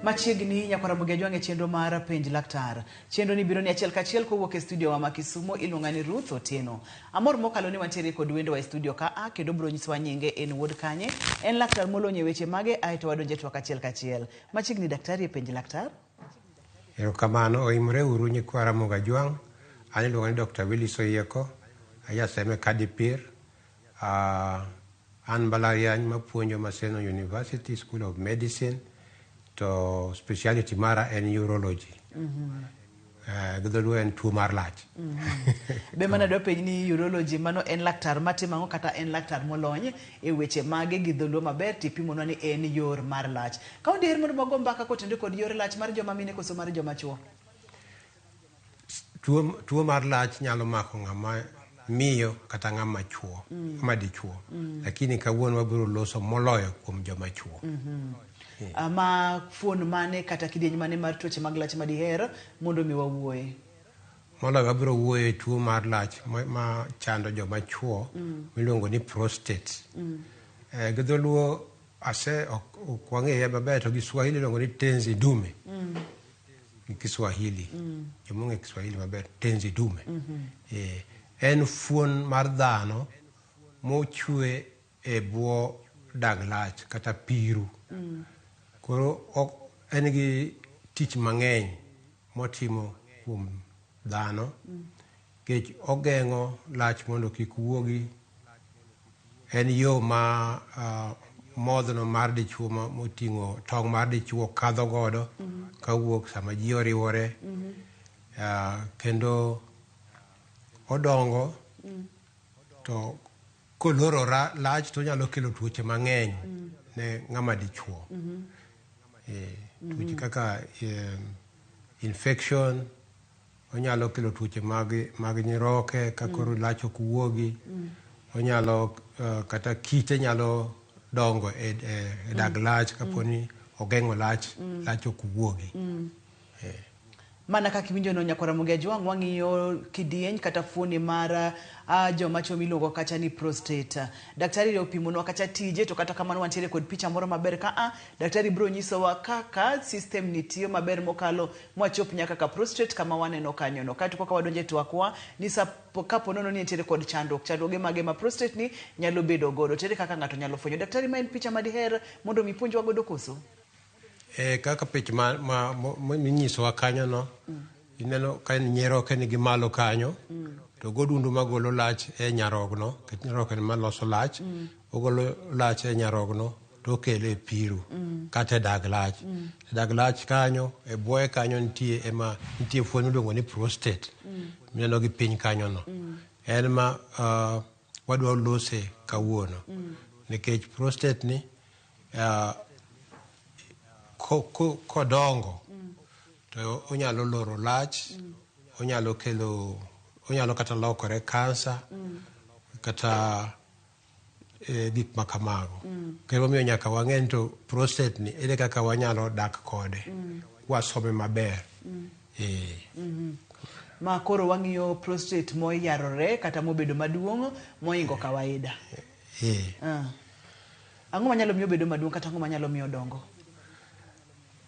Machiegni nyakwara Mugejwang' e chenro mar penj laktar. Chenro ni biro ni achiel kachiel kowuok e studio wa ma Kisumo iluonga ni Ruth Otieno. Amor mokalo ni wantiere kod wendo wa e studio ka kendo biro nyisowa nyinge en wuod kanye. En laktar molony e weche mage aito wadonje twak achiel kachiel. Machiegni daktari e penj laktar. Erokamano oimre uru nyikwara Mugejwang'. An iluonga ni Dr. Willis Oyieko. Ayaseme Kadipir. An mbalariany mapuonjo Maseno University School of Medicine. To speciality mara en urology. Gidoluo en tuo mar lach. Be mana dwa penj ni urology mano en laktar matimo ang'o kata en laktar molony e weche mage gi dholuo maber tipimonwa ni en yor mar lach. Ka ondiher mondo mago mbaka kotende kod yor lach mar joma mine koso mar joma chuo. Tuo mar lach nyalo mako ng'ama miyo kata ng'ama chuo, ng'ama dichuo. Lakini kawuono wabiro loso moloyo kuom joma chuo. Ma fuon mane kata kidieny mane mar tuoche mag lach madiher mondo mi wawuoye. Moloyo wabiro wuoye tuo mar lach ma chando joma chuo miluongo ni prostate. Gidholuo okwang'eye maber to gi Swahili iluongo ni tenzi dume. Kiswahili. Jomong'e Kiswahili maber tenzi dume. En fuon mar dhano mochwe e bwo dag lach kata piru. Koro en gi tich mang'eny motimo kuom dhano. Kech ogeng'o lach mondo kik wuogi. En yo ma modhno mar dichuo moting'o tong' mar dichuo kadho godo kawuok sama ji oriwore. Kendo odongo to koloro lach to nyalo kelo tuoche mang'eny ne ng'ama dichuo. Tuoche kaka infection onyalo kelo tuoche mag nyiroke kakoro lach ok wuogi. Onyalo kata kite nyalo dongo e dag lach kaponi ogeng'o lach ok wuogi. Mana kaka iwinjo no nyakwara Mugejwang' wang'iyo kidieny kata fuoni mar joma chuo miluongo kacha ni prostate. Daktari opimonwa kacha tije to kata kamano wantiere kod picha moro maber ka daktari biro nyisowa kaka system ni tiyo maber mokalo mwachop nyaka ka prostate kama waneno kanyo no. Kato kaka wadonje twakwa ni kapo nono ni nitiere kod chandruoge mage ma prostate ni nyalo bedo godo. Tere kaka ng'ato nyalo fwenyo. Daktari ma en picha madiher mondo mipuonjwa godo koso. Kaka picha minyisowa kanyo no, ineno ka nyiroke nigi malo kanyo, to godundu magolo lach e nyarogno, nyiroke ni maloso lach, ogolo lach e nyarogno, to okele e piru, kata dag lach. Dag lach kanyo, e bwoye kanyo nitie fuon miluongo ni prostate, mineno gi piny kanyo no. En ma wadwa lose kawuono. Nikech prostate ni, kodongo to onyalo loro lach, onyalo kata lokore kansa kata gik makamago. Kendo miyo nyaka wang'e to prostate ni ere kaka wanyalo dak kode wasome maber. Ma koro wang'iyo prostate moyarore kata mobedo maduong' moingo kawaida. Ang'o manyalo miyo bedo maduong' kata ang'o manyalo miyo dongo?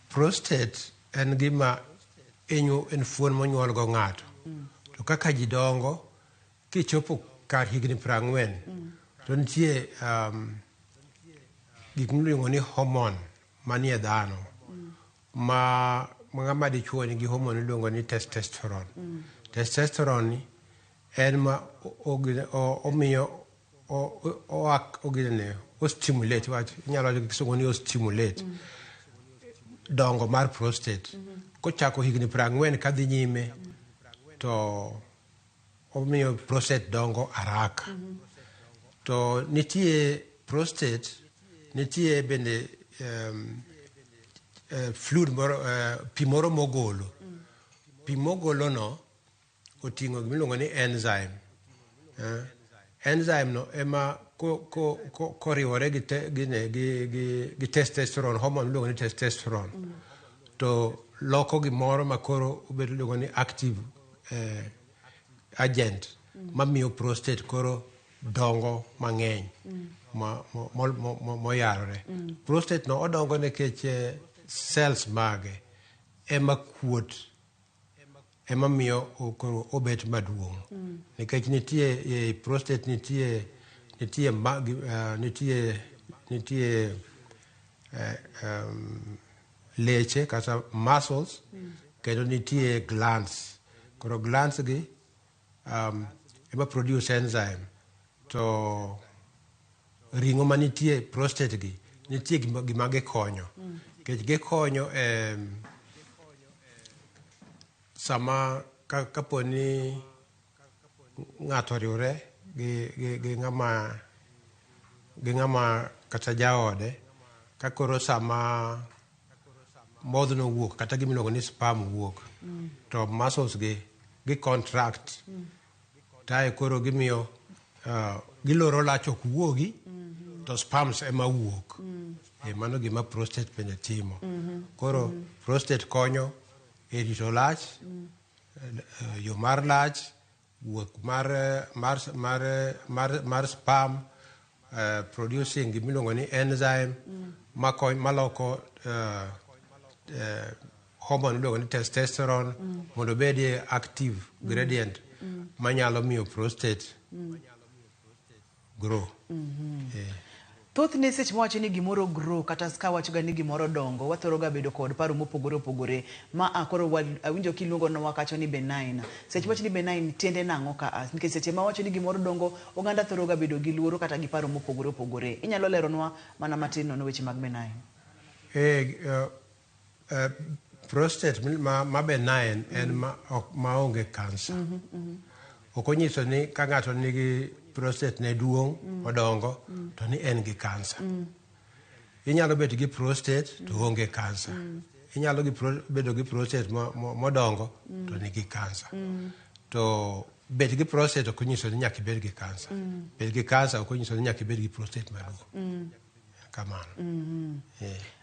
Prostate en gima en fuon monyuol go ng'ato. To kaka ji dongo, kichopo kar higni 40, to nitie gik miluongo ni hormone manie dhano. Ma ng'ama dichuo nigi hormone miluongo ni testosterone. Testosterone ni en ma omiyo ostimulate, inyalo wacho kisungu ni ostimulate dongo mar prostate. Kochako higni 40 kadhi nyime to omiyo prostate dongo haraka. To nitie prostate, nitie bende fluid moro, pi moro mogolo. Pi mogolo no oting'o gimiluongo ni enzyme. Enzyme no ema koriwore gi testosterone, hormone miluongo ni testosterone, to loko gimoro makoro obedo miluongo ni active agent mamiyo prostate koro dongo mang'eny moyarore. Prostate no odongo nikech cells mage ema kuot ema miyo obet maduong'. Nikech nitie prostate nitie leche kata muscles kendo nitie glands. Koro glands gi ema produce enzyme to ring'o manitie prostate gi nitie gima gikonyo. Nikech gikonyo sama kapo ni ng'ato oriwre gi ng'ama kata jaode, ka koro sama modhno wuok kata gimiluongo ni sperm wuok, to muscles gi contract tae koro gimiyo giloro lach ok wuogi to sperms ema wuok. Mano gima prostate bende timo. Koro prostate konyo e rito lach, yo mar lach, wuok mar sperm, producing gimiluongo ni enzyme maloko hormone miluongo ni testosterone mondo obedie active gradient manyalo miyo prostate grow. Thothne seche mawacho ni gimoro grow kata ska wachoga ni gimoro dongo, wathoroga bedo kod paro mopogore opogore ma akoro awinjo kiluongo no wakacho ni benign. Seche mawacho ni benign tiende nang'o ka nikech seche mawacho ni gimoro dongo oganda thoroga bedo gi luoro kata gi paro mopogore opogore. Inyalo leronwa mana matin no weche mag benign? Prostate ma benign en ma onge cancer. Ok onyiso ni ka ng'ato nigi prostate ne duong' odongo to ni en gi cancer. Inyalo bedo gi prostate to onge cancer. Inyalo bedo gi prostate modongo to nigi cancer. To bet gi prostate ok onyiso ni nyaka ibed gi cancer. Bet gi cancer ok onyiso ni nyaka ibed gi prostate maduong'. Kamano.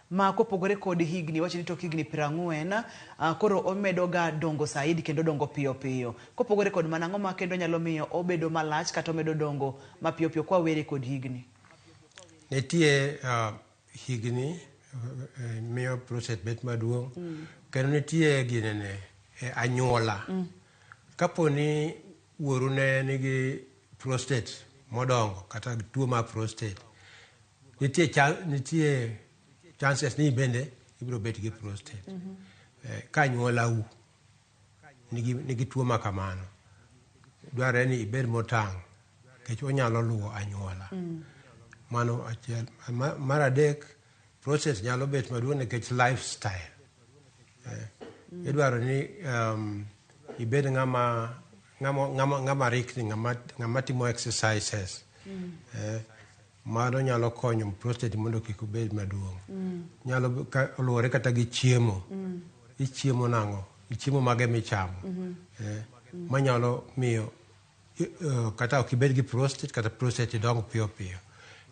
Ma kopogore kod higni, wacho ni tok higni 40, koro omedo ga dongo saidi kendo dongo piyo piyo. Kopogore kod manang'o ma kendo nyalo miyo obedo malach kata omedo dongo mapiyo piyo kwa were kod higni? Nitie higni miyo prostate bet maduong', kendo nitie ginene anyuola. Kapo ni wuoru ne nigi prostate modongo kata tuo mar prostate, nitie chances ni bende ibiro bet gi prostate. Ka anyuolau nigi tuo ma kamano, dwarore ni ibed motang' nikech onyalo luwo anyuola. Mano achiel. Mar adek, prostate nyalo bet maduong' nikech lifestyle. Idwaro ni ibed ng'ama rikni, ng'ama timo exercises. Mano nyalo konyo prostate mondo kik obed maduong'. Nyalo luwore kata gi chiemo. Ichiemo nang'o? Ichiemo mage michamo. Manyalo miyo kata ok ibed gi prostate kata prostate dong piyo piyo.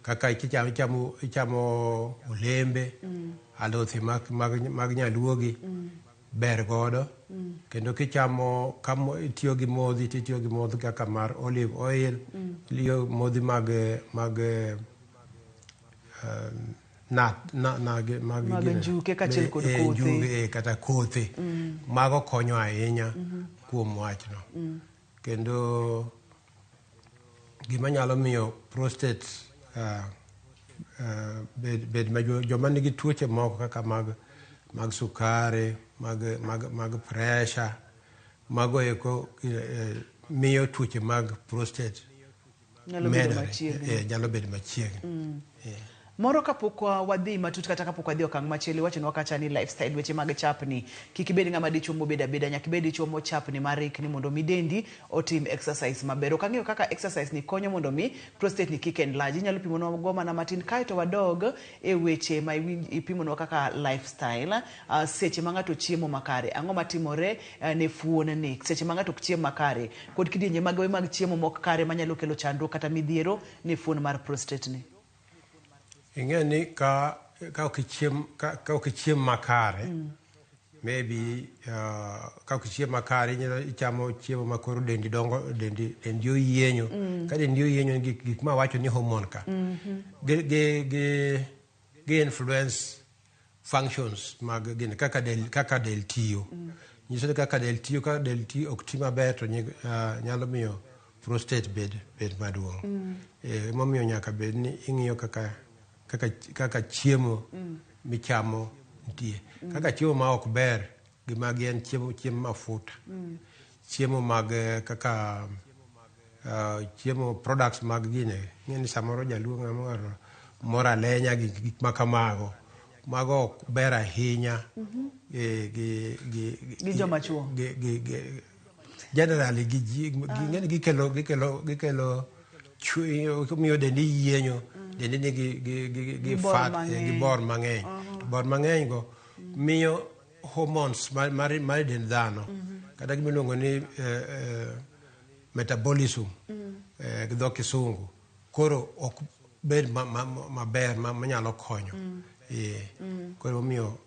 Kaka ichamo olembe, alothi mag nyaluogi, ber godo. Kendo itiyo gi modhi kaka mar olive oil, modhi mag njuke kaachiel kod kothe. Kata kothe. Mago konyo ahinya kuom wachno. Kendo gima nyalo miyo prostate bed joma nigi tuoche moko kaka mag sukari, mag pressure, mago eko miyo tuoche mag prostate nyalo bedo machiegni. Moro kapok wadhi matut kata kapok wadhi okang' machielo, wacho nwa kacha ni lifestyle, weche mag chapni, kik ibed ng'ama dichuo mobeda beda, nyaka ibed dichuo mochapni marikni mondo mi dendi otim exercise maber. Ok ang'eyo kaka exercise ni konyo mondo mi prostate ni kik enlarge. Inyalo pimonwa go mana matin kae to wadog e weche ma ipimonwa kaka lifestyle. Seche ma ng'ato chiemo makare, ang'o matimore ne fuon ni seche ma ng'ato ok chiemo makare, kod kidienje mag chiemo mok kare manyalo kelo chandruok kata midhiero ne fuon mar prostate ni? Ing'e ni ka ok ichiem makare, maybe ka ok ichiem makare, ichamo chiemo ma koro dendi dongo, dendi oyienyo. Ka dendi oyienyo, gik ma wacho ni hormone ka gi influence functions mag gine kaka del tiyo. Nyiso ni kaka del tiyo ok ti maber to nyalo miyo prostate bed maduong'. Momiyo nyaka bed ni ing'iyo kaka chiemo michamo nitie. Kaka chiemo ma ok ber gimagi en chiemo mafuta. Chiemo mag kaka chiemo products mag gine. Ng'eni samoro jaluo ng'amoro moro alenya gi gik makamago. Mago ok ber ahinya gi joma chuo. Generally gikelo miyo dendi yienyo, dendi nigi fat gi bor mang'eny. Bor mang'eny go miyo hormones mar dend dhano kata gimiluongo ni metabolism gi dho kisungu koro ok bed maber manyalo konyo. Koro omiyo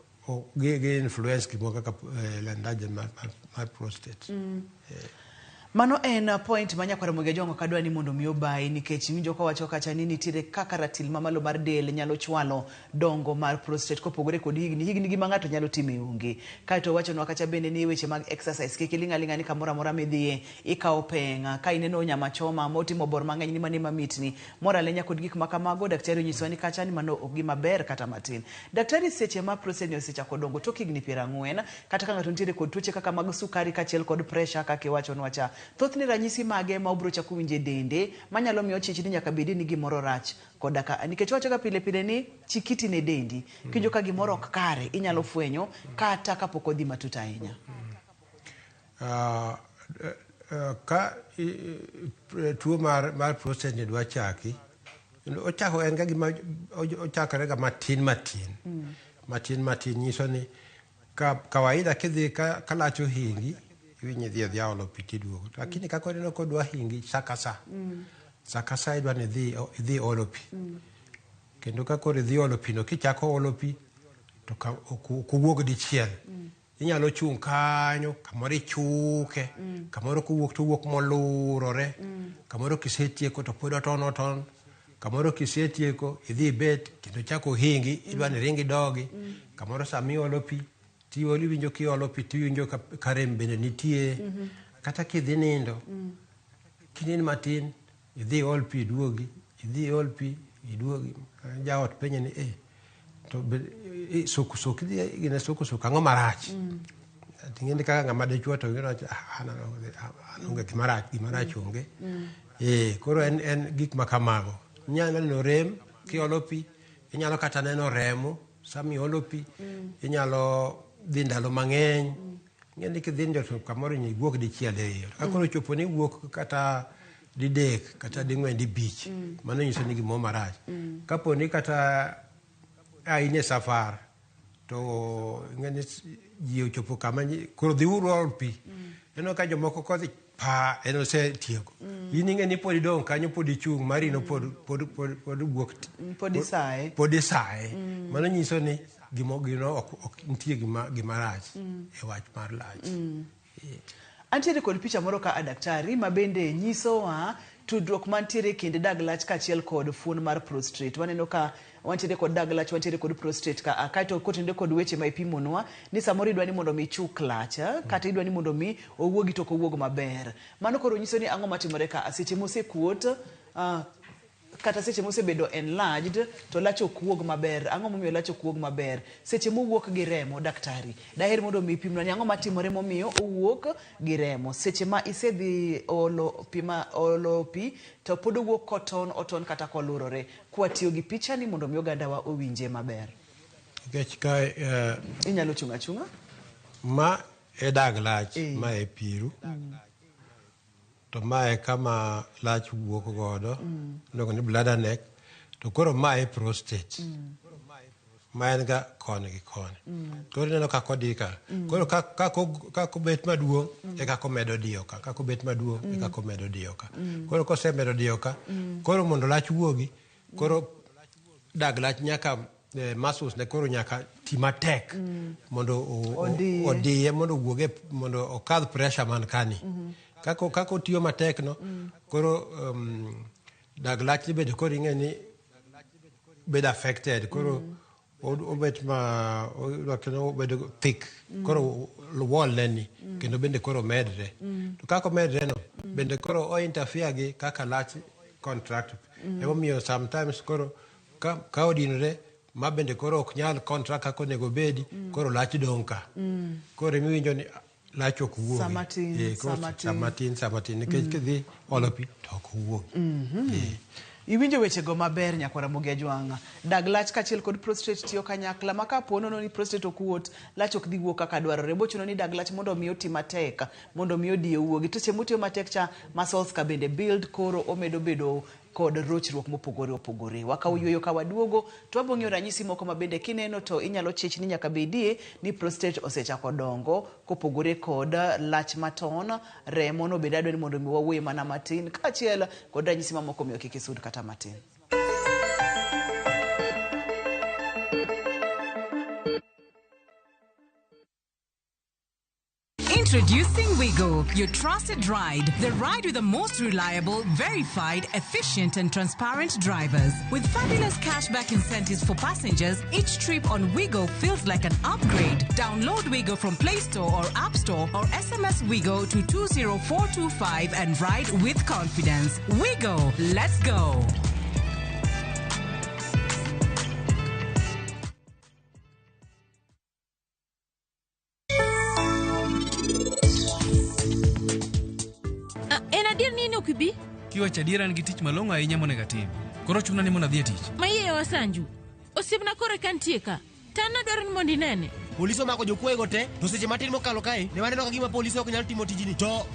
gi influence gimoro kaka enlargement mar prostate. Mano en point ma nyakwara Mugia Jwang'o kadwa ni mondo mi obai nikech winjo kawacho kacha ni nitiere kaka ratil mamalo mar del nyalo chwalo dongo mar prostate kopogore kod higni gi ma ng'ato nyalo time onge. Kaito wachonwa kacha bende ni weche mag exercise kik ilinga ni kamoro amora midhiye ikawo penga ka ineno nyama choma motimo bor mang'eny ni mane mamitni mora lenya kod gik makamago. Daktari onyiso ni kacha ni mano ok gima ber kata matin. Daktari, seche ma prostate osechako dongo tok higni 40 kata ka ng'ato nitiere kod tuoche kaka mag sukari kachiel kod pressure kaka iwachonwa cha, thothne ranyisi mage ma obro chako winje dende manyalo miyo chich ni nyaka bedi ni gimoro rach kodaka nikech wacho ka pile ni chikiti ne dendi kinjo ka gimoro ok kare inyalo fwenyo kata kapok odhi matut ahinya. Ka tuo mar prostate ne dwa chaki ochako en ga gima ochakore ga matin nyiso ni kawaida kidhi ka lacho hingi winyi dhi olo pi tiduogo, lakini kako neno kodwa hingi sakasa idwa ni dhi olo pi. Kendo kako dhi olo pi no kichako olo pi to kuwuok dichiel inyalo chung kanyo kamoro ichuke kamoro kuwuok molurore kamoro kisetieko to pod oton kamoro kisetieko idhi bet kendo chako hingi idwa ni ringi dogi kamoro sami olo pi tiwoli winjo kiolo pi tiwinjo ka rem bende nitie kata kidhi nindo kinin matin idhi ol pi iduogi jaot penye ni to suk gine suk ang'o marach ting'eni kaka ng'ama dichuo to onge gimarach onge. Koro en gik makamago inyalo neno rem kiolo pi, inyalo kata neno remo sami olo pi, inyalo dhi ndalo mang'eny ng'eni kidhi ndio to kamoro ni wuok dichiel e akoro chopo ni wuok kata didek kata ding'wen dibich mano nyiso ni gimoro marach. Kapo ni kata ine safar to ng'eni ji ochopo kama koro dhi uru ol pi eno ka jomoko kodhi pa eno se tieko in ing'eni pod idong' kanyo pod ichung' marino pod wuok pod isaye mano nyiso ni gino ok nitie gima rach e wach mar lach. Antiere kod picha moro ka daktari ma bende nyisowa tudruok mantiere kind dag lach kachiel kod fuon mar prostate. Waneno ka wantiere kod dag lach, wantiere kod prostate ka kaito kotende kod weche ma ipimonwa ni samoro idwa ni mondo mi chuk lach kata idwa ni mondo mi owuogi to owuog maber. Mano koro nyiso ni ang'o matimore ka seche mosekuot kata seche mosebedo enlarged to lach ok wuog maber. Ang'o momiyo lach ok wuog maber? Seche mowuok gi remo, daktari daher mondo mi pimnwa ni ang'o matimore momiyo owuok gi remo seche ma isedhi olo pi to pod owuok koton kata kolurore. Kwatiyo gi picha ni mondo mi ogandawa owinje maber. Nikech ka inyalo chunga ma e dag lach ma e piru to mae kama lach wuok godo luongo ni bladder neck to koro mae prostate ma en ga koni gi koni koro neno kako odika koro kako bet maduong' e kako medo diyoka kako bet maduong' e kako medo diyoka koro kosemedo diyoka koro mondo lach wuogi koro dag lach nyaka muscles ne koro nyaka ti matek mondo odiye mondo wuoge mondo okadh pressure man kani kako tiyo matek no koro dag lach bende koro ing'eni bed affected koro obet ma kendo obedo thick koro wall neni kendo bende koro medre to kako medre no bende koro o interfere gi kaka lach contract emomiyo sometimes koro ka odinore ma bende koro ok nyal contract kako onego bedi koro lach dong' ka koro imiwinjo ni lach ok wuogi samatin nikech kidhi olo pi to ok wuogi. Iwinjo wechego maber nyakwara Mogi Ajwang'. Dag lach kachiel kod prostate tiyo kanyakla ma kapo nono ni prostate ok wuot, lach ok dhi wuok kaka dwarore. Bochuno ni dag lach mondo mi oti matek, mondo mi odi owuogi. To seche motiyo matek cha muscles ka bende build koro omedo bedo kod rochruok mopogore opogore. Wakaw yueyo ka waduogo to wabong'eyo ranyisi moko ma bende kineno to inyalo chich ni nyaka bedie ni prostate osechako dongo kopogore kod lach maton, remo no bende adwani mondo mi wawuoye mana matin kachiel kod ranyisi mamoko miyo kik isud kata matin. Introducing Wigo, your trusted ride. The ride with the most reliable, verified, efficient and transparent drivers. With fabulous cashback incentives for passengers, each trip on Wigo feels like an upgrade. Download Wigo from Play Store or App Store or SMS Wigo to 20425 and ride with confidence. Wigo, let's go. Kibi? Kiwa chadiera ngi tich malongo ahinya monego tim. Koro chuna ni mona dhi tich. Maiye wasanju. Osibna kore kantieka. Tana dwaro ni mondi nene. Polisi omako jokwego te, to seche matin mokalo kae, ne waneno ka gima polisi ok nyal timo tijini. To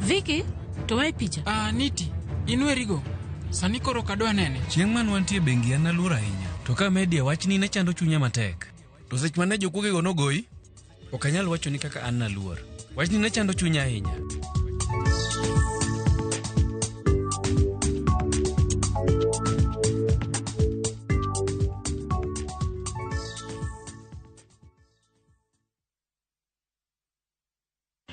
Vicky, to mai picha. Niti, inwerigo. Sani koro kadwa nene. Chieng' man wantie bengi an aluor ahinya. To ka media wachni ne chando chunya matek. To seche mane jokwego nogoyi, ok anyal wacho ni kaka an naluor. Wachni ne chando chunya ahinya.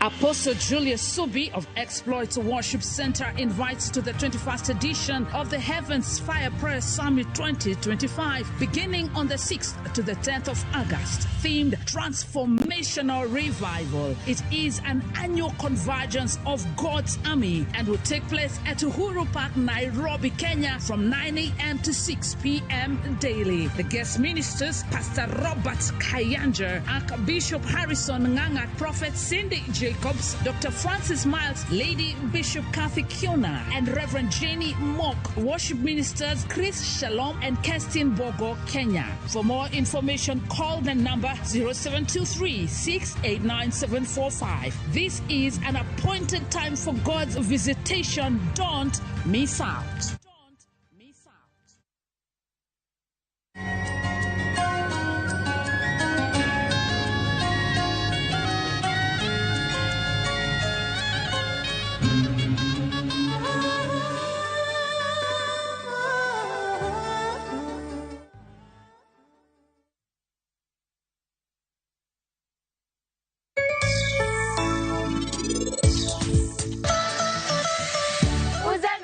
Apostle Julius Subi of Exploits Worship Center invites to the 21st edition of the Heavens Fire Prayer Summit 2025, beginning on the 6th to the 10th of August, themed Transformational Revival. It is an annual convergence of God's army and will take place at Uhuru Park, Nairobi, Kenya from 9 a.m. to 6 p.m. daily. The guest ministers, Pastor Robert Kayanja, Archbishop Harrison Nganga, Prophet Cindy Jacobs, Dr. Francis Miles, Lady Bishop Kathy Kiona, and Reverend Jenny Mock. Worship ministers Chris Shalom and Kestin Bogo, Kenya. For more information, call the number 0723-689-745. This is an appointed time for God's visitation. Don't miss out.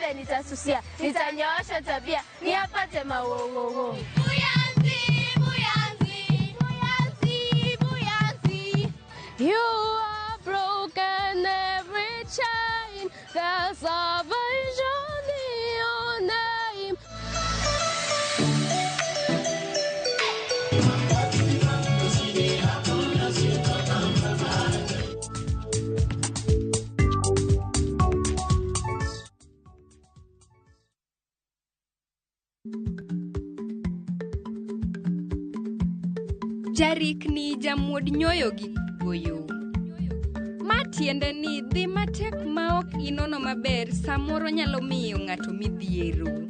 Nitasusia, nitanyoosha tabia, niapate mawowowo. You are broken every chain, there's salvation in your name. Jarik ni jamuod nyoyo gi goyo. Matiende ni dhi matek ma ok inono maber samoro nyalo miyo ng'ato midhiero.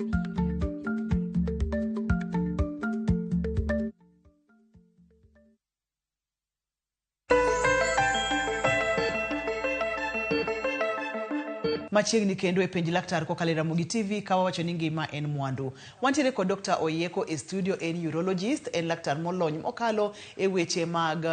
machiegni kendo e penj laktar kokalo Ramogi TV ka wawacho ni ngima en mwandu. Wantiere kod Dr. Oyieko e studio, en urologist, en laktar molony mokalo e weche mag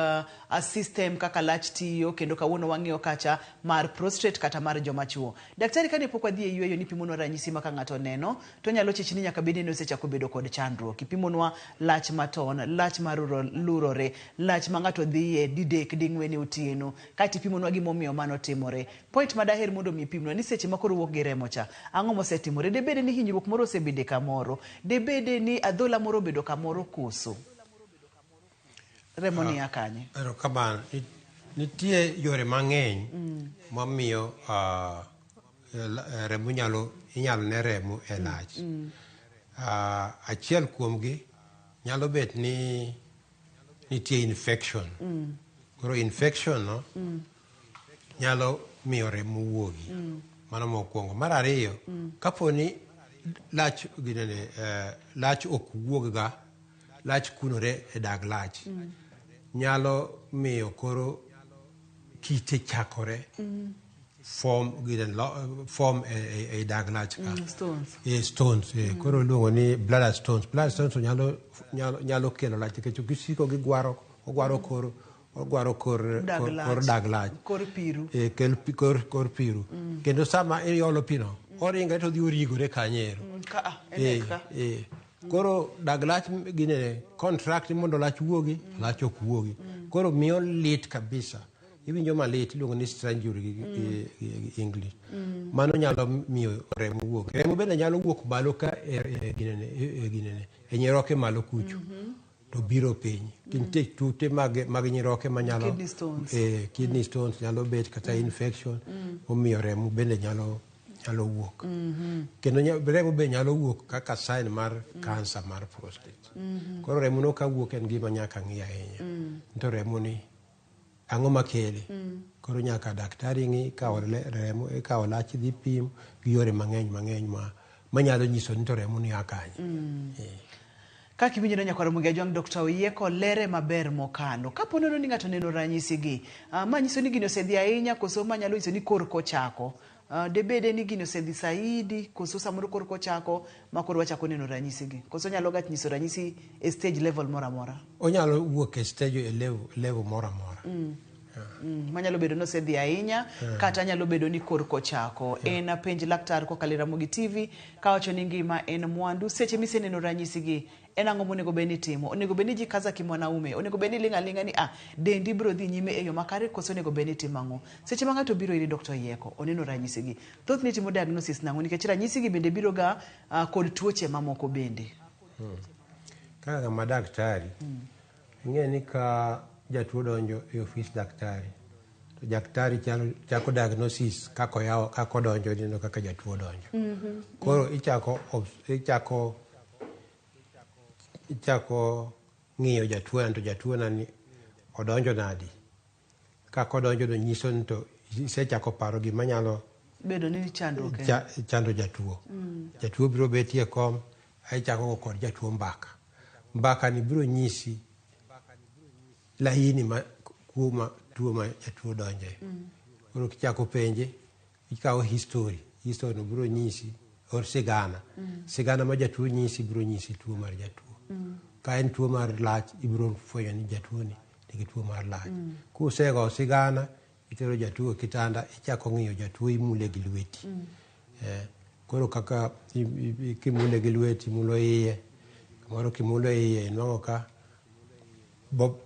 system kaka lach tiyo, kendo kawuono wang'iyo kacha mar prostate kata mar joma chuo. Daktari, kane pok wadhi e yweyo ni pimonwa ranyisi ma ka ng'ato neno to nyalo chichni nyaka bed ni osechako bedo kod chandruok. Ipimonwa lach maton, lach mar lurore, lach ma ng'ato dhiye didek ding'wen otieno, kati pimonwa gimomiyo mano timore. Point ma daher mondo mi pimno ni seche ma koro wuok gi remo cha, ang'o mosetimore? Debede ni hinyruok moro osebede kamoro, debede ni adhola moro bedo kamoro koso remo ni akanye. Erokamano. Nitie yore mang'eny mamiyo remo inyalo ne remo e lach. Achiel kuomgi nyalo bet ni nitie infection. Koro infection no nyalo miyo remo wuogi. Mano mokwongo. Mar ariyo, kapo ni lach ok wuog ga, lach kunore e dag lach, nyalo miyo koro kite chakore form e dag lach ka. Stones. Koro luongo ni bladder stones. Bladder stones nyalo kelo lach nikech gisiko ogwaro kor dag lach. Kor piru. Kor piru. Kendo sama iolo pino, oringa to dhi origore kanyero. Koro dag lach gine contract mondo lach wuogi, lach ok wuogi. Koro miyo lit kabisa. Iwinjo malit, iluongo ni strangury gi English. Mano nyalo miyo remo wuok. Remo bende nyalo wuok malo ka e nyiroke malo kucho. To biro piny. Kinte tute mag nyiroke manyalo kidney stones nyalo bet kata infection omiyo remo bende nyalo wuok. Kendo remo bende nyalo wuok kaka sign mar cancer mar prostate. Koro remo no ka wuok en gima nyaka ng'i ahinya. To remo ni ang'o makele? Koro nyaka daktari ng'i kawo remo, kawo lach dhi pim gi yore mang'eny manyalo nyiso ni to remo ni akanye. Ka kiwinjo nyaka Ramogi Ajwang' Dr. Oyieko lere maber mokalo. Kapo nono ni ng'ato neno ranyisi gi, manyiso ni gino osedhi ahinya koso manyalo nyiso ni kor kochako. Debede ni gino osedhi saidi koso samoro kor kochako ma koro wachako neno ranyisi gi. Koso nyalo gach nyiso ranyisi e stage level mora mora. Onyalo wuok e stage e level mora mora. Manyalo bedo no sedhi ahinya kata nyalo bedo ni kor kochako. En penj laktar kokalo Ramogi TV kawacho ni ngima en mwandu. Seche miseneno ranyisi gi, en ang'o monego bed ni timo? Onego bed ni jikaza kimwanaume, onego bed ni ling'a ni dendi biro dhi nyime e yo makare koso onego bed ni timo ang'o? Seche ma ng'ato biro iri Dr. Oyieko, oneno ranyisi gi, thoth ni timo diagnosis nang'o? Nikech ranyisi gi bende biro ga kod tuoche mamoko bende. Kaka ma daktari, ing'e ni ka jatuo donjo e ofis daktari, to daktari chako diagnosis kako donjo nino kaka jatuo donjo. Koro ichako ng'iyo jatuo, to jatuo nani odonjo nadi. Kako donjo do nyiso ni to isechako paro gima nyalo bedo ni chando jatuo. Jatuo biro betie kom, aichako kod jatuo mbaka. Mbaka ni biro nyisi laini kuma tuo ma jatuo donje. Koro kichako penje, ikawo history no biro nyisi, or sigana ma jatuo nyisi biro nyisi tuo mar jatuo. Ka en tuo mar lach, ibiro fwenyo ni jatuo ni nigi tuo mar lach. Kusego sigana, itero jatuo kitanda, ichako ng'iyo jatuo imule gi lweti. Koro kaka kimule gi lweti, mulo iye, kamoro kimulo iye, inwang'o ka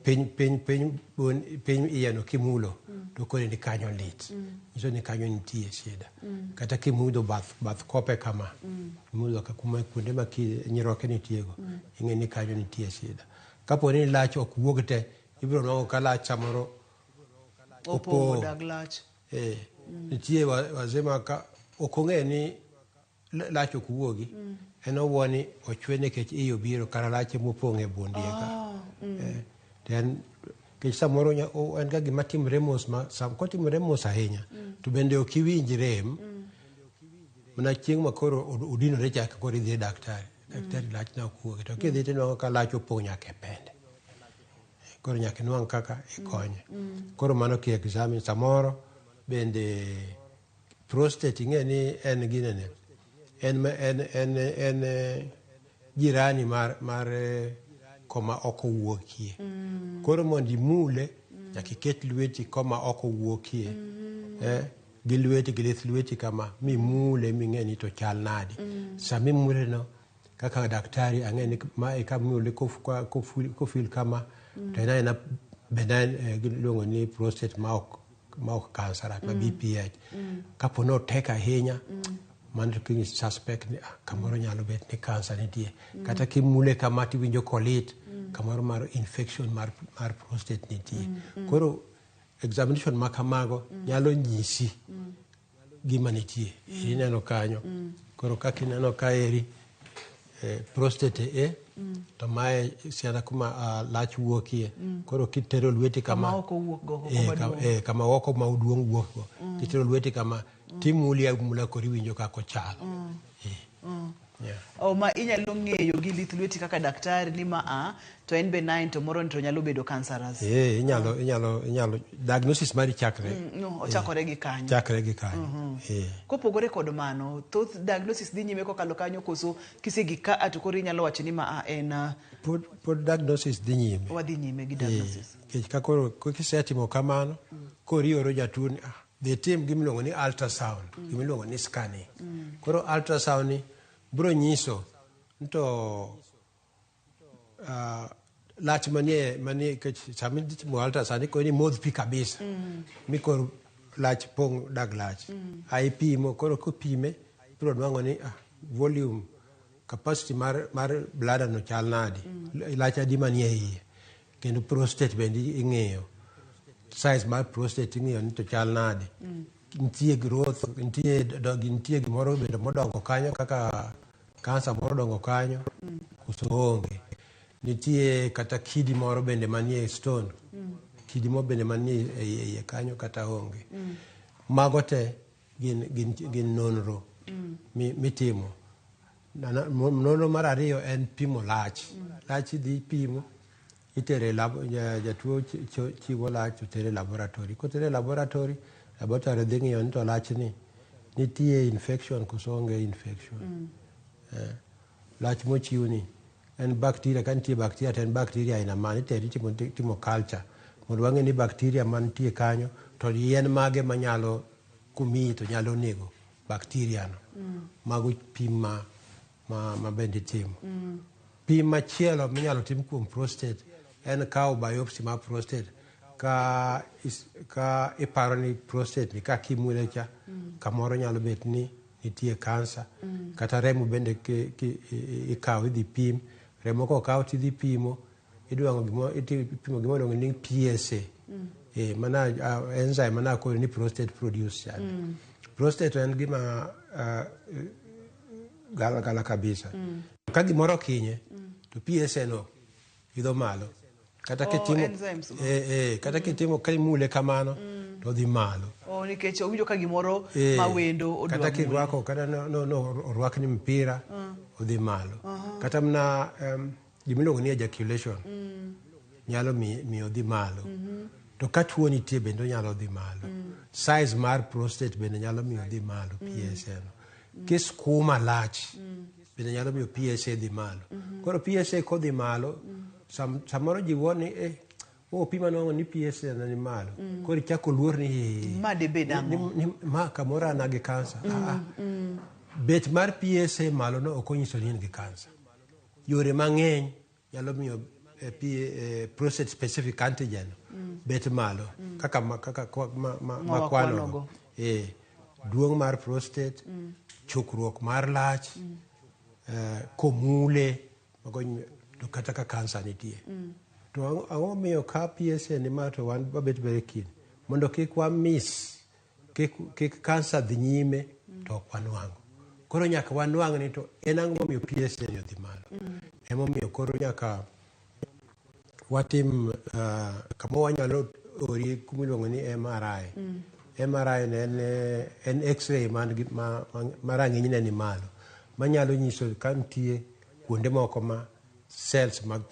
piny iye no kimulo, to kore ni kanyo lit. Nyiso ni kanyo nitie shida. Kata kimulo bath kope kama, mulo ka kuma kuonde ma nyiroke nitiego, ing'e ni kanyo nitie shida. Kapo ni lach ok wuog te, ibiro nwang'o ka lach samoro opogo dag lach. Nitie wazema ka ok ong'e ni lach ok wuogi, en owuoni ochwe nikech iyo biro kara lach mopong' e bundiye ka. Kech samoro en ga gima timre mos, kotimre mos ahinya, to bende ok iwinj rem, mana chieng' ma koro odinore chaka koro idhi daktari. Daktari lach na ok wuogi, to kidhi tinwang'o ka lach opong' nyaka e pende. Koro nyaka inwang' kaka ikonye. Koro mano ki examine. Samoro bende prostate ing'e ni en ginene en jirani mar koma oko wuokie. Koro mondo imule nyaka iket lweti koma oko wuokie. Gi lweti gi lith lweti kama mimule ming'e ni to chal nadi. Sami mule no kaka daktari ang'e ni ma ikamule kofil kama to ena benign giluongo ni prostate ma ok cancer ma BPH. Kapo no tek ahinya man to king suspect ni kamoro nyalo bet ni cancer nitie. Kata kimule kama tiwinjo kolit kamoro mar infection mar prostate nitie. Koro examination ma kamago nyalo nyisi gima nitie. Ineno kanyo. Koro kaka ineno kaeri prostate to mae siana kuma lach wuokie. Koro kitero lweti kama oko wuok go kama oko ma uduong' wuok go. Kitero lweti kama timuli agumula kori winjo kako chal. O ma inyalo ng'eyo gi lith lweti kaka daktari ni ma to en benign to moro to nyalo bedo cancerous. Inyalo diagnosis mari chakre. Ochakore gi kanyo. Chakre gi kanyo. Kopogore kod mano, thoth diagnosis dhi nyime kokalo kanyo koso kisegi ka atokoro inyalo wacho ni ma en pod diagnosis dhi nyime. Wadhi nyime gi diagnosis. Ka koro kisetimo kamano, korioro jatuo ni dhi tim gimiluongo ni ultrasound, gimiluongo ni scanning. Koro ultrasound ni bro nyiso nto lach manie sami timo ultrasound ko ni modh pi kabisa. Mikor lach pong dag lach. Ai pimo koro kopime bro nwango ni volume capacity mar bladder no chal nadi. Lach adi manie iye. Kendo prostate bende ing'eyo. Size mar prostate ing'eyo ni to chal nadi. Nitie growth, nitie gimoro bende modongo kanyo kaka cancer moro dongo kanyo koso onge. Nitie kata kidi moro bende manie stone. Kidi moro bende manie iye kanyo kata onge. Mago te gin nonro mitimo. Nonro mar ariyo en pimo lach. Lach idhi pimo itere jatuo chiwo lach itere laboratory. Kotere laboratory dhi ng'iyo ni to lach ni nitie infection koso onge infection. Lach mochiw ni en bacteria, ka nitie bacteria to en bacteria aina mane iteri timo culture mondo wang'e ni bacteria mantie kanyo to yien mage manyalo kumiyi to nyalo nego bacteria no. Mago pim ma bende timo. Pim machielo minyalo tim kuom prostate en kawo biopsy mar prostate ka iparo ni prostate ni ka kimule cha kamoro nyalo bet ni nitie cancer. Kata remo bende ikawo idhi pim. Remo kokaw tidhi pimo ipimo gima iluongo ni PSA. Mana enzyme mana koro ni prostate produce. Prostate en gima gala kabisa. Ka gimoro kinye to PSA no idho malo. Kata kitimo ka imule kamano to dhi malo. Nikech owinjo ka gimoro mawendo odwa. Kata kirwako kata no orwakni mpira odhi malo. Kata mna gimiluongo ni ejaculation nyalo mi odhi malo. To ka tuo nitie bende nyalo dhi malo. Size mar prostate bende nyalo mi odhi malo PSA no. Kiskuma lach bende nyalo mi PSA dhi malo. Koro PSA kodhi malo samoro jiwoni pima nongo ni PSA na ni malo. Koro chako luor ni ma debe dango ma kamoro anage cancer. Bet mar PSA malo no okonyiso ni en gi cancer. Yore mang'eny nyalo miyo prostate specific antigen bet malo kaka makwano duong' mar prostate, chukruok mar lach, komule to kata ka cancer nitie. To ang'o miyo ka PSA ni ma to wan babet bere kin mondo kik wa miss kik cancer dhi nyime to ok wanwang'o. Koro nyaka wanwang' ni to en ang'o miyo PSA ni odhi malo. Emomiyo koro nyaka watim kama wanyalo ori kumiluongo ni MRI. MRI en X-ray marang'iny ne ni malo manyalo nyiso ka nitie kuonde moko ma cells mag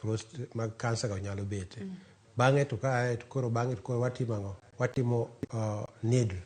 cancer go nyalo bete. Bang'e to koro watimo needle